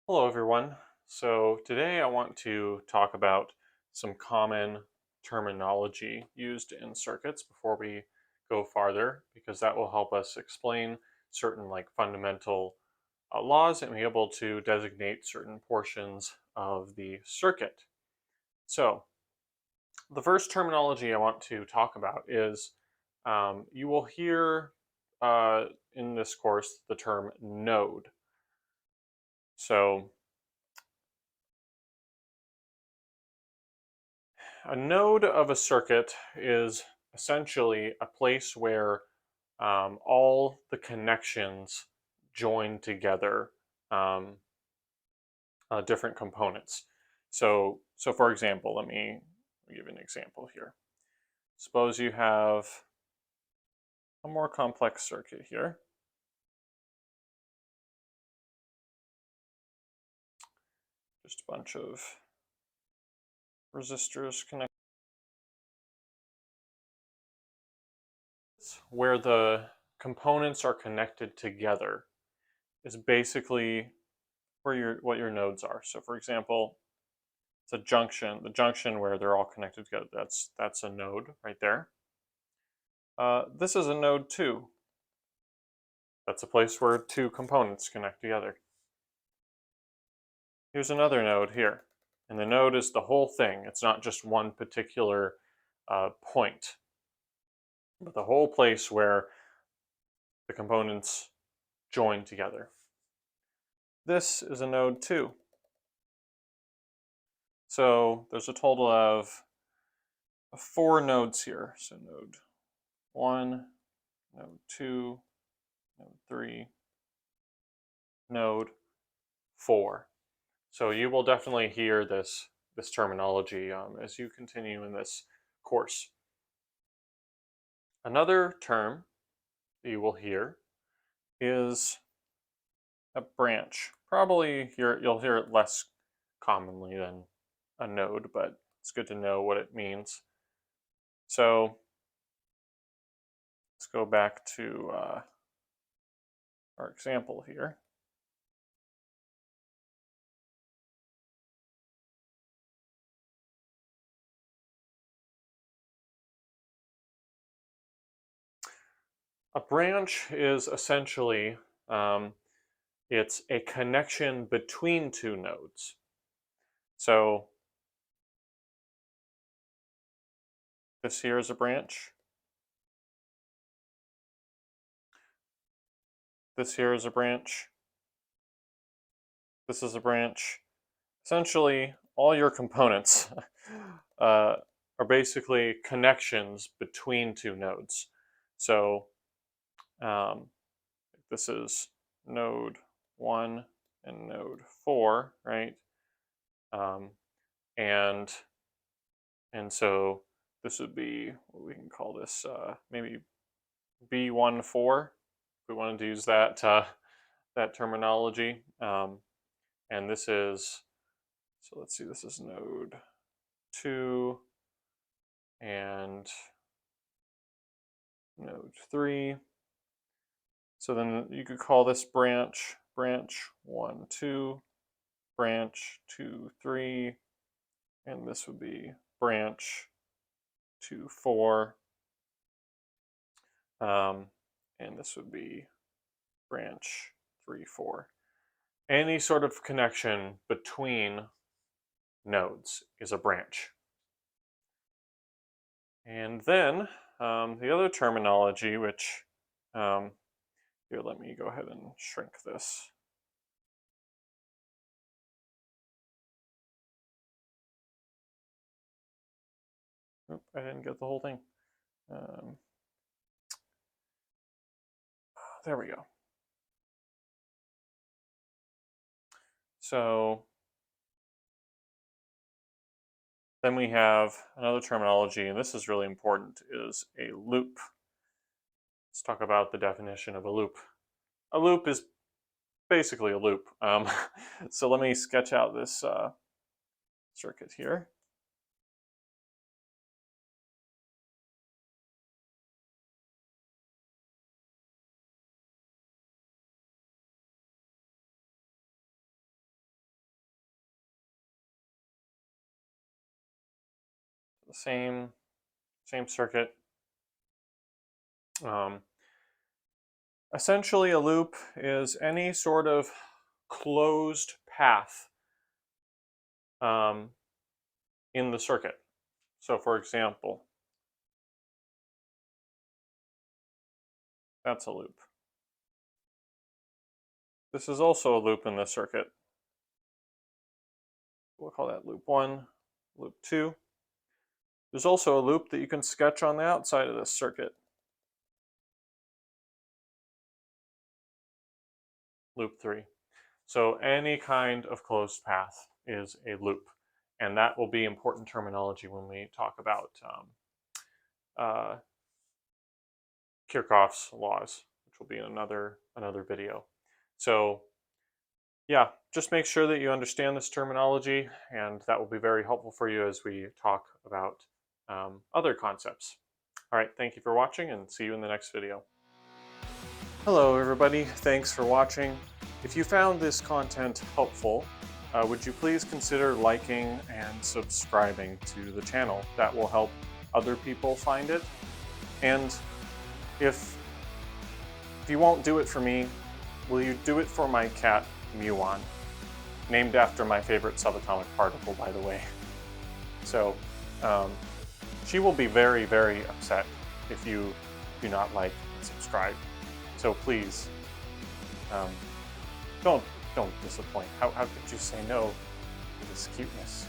Hello everyone. So today I want to talk about some common terminology used in circuits before we go farther, because that will help us explain certain fundamental laws and be able to designate certain portions of the circuit. So the first terminology I want to talk about is you will hear in this course the term node. So a node of a circuit is essentially a place where all the connections join together um, different components. So for example, let me give an example here. Suppose you have a more complex circuit here. Just a bunch of resistors connected, where the components are connected together is basically where what your nodes are. So for example, it's a junction, the junction where they're all connected together. That's a node right there. This is a node too. That's a place where two components connect together. Here's another node here. And the node is the whole thing. It's not just one particular point, but the whole place where the components join together. This is a node too. So there's a total of 4 nodes here. So node 1, node 2, node 3, node 4. So you will definitely hear this terminology as you continue in this course. Another term that you will hear is a branch. Probably you'll hear it less commonly than a node, but it's good to know what it means. So let's go back to our example here. A branch is essentially it's a connection between two nodes. So this here is a branch. This here is a branch. This is a branch. Essentially, all your components are basically connections between two nodes. So this is node 1 and node 4, right? Um, and so this would be, we can call this maybe B14. We wanted to use that that terminology. And this is, so let's see, this is node 2 and node 3. So then you could call this branch 1, 2, branch 2, 3, and this would be branch 2, 4, and this would be branch 3, 4. Any sort of connection between nodes is a branch. And then the other terminology, which here, let me go ahead and shrink this. Oop, I didn't get the whole thing. There we go. So then we have another terminology, and this is really important, is a loop. Let's talk about the definition of a loop. A loop is basically a loop. So let me sketch out this circuit here. the same circuit. Essentially, a loop is any sort of closed path in the circuit. So for example, that's a loop. This is also a loop in the circuit. We'll call that loop 1, loop 2. There's also a loop that you can sketch on the outside of this circuit. Loop 3. So any kind of closed path is a loop. And that will be important terminology when we talk about Kirchhoff's laws, which will be in another video. So yeah, just make sure that you understand this terminology, and that will be very helpful for you as we talk about other concepts. All right, thank you for watching, and see you in the next video. Hello everybody, thanks for watching. If you found this content helpful, would you please consider liking and subscribing to the channel? That will help other people find it. And if you won't do it for me, will you do it for my cat, Muon? Named after my favorite subatomic particle, by the way. So, she will be very, very upset if you do not like and subscribe. So please, don't disappoint. How could you say no to this cuteness?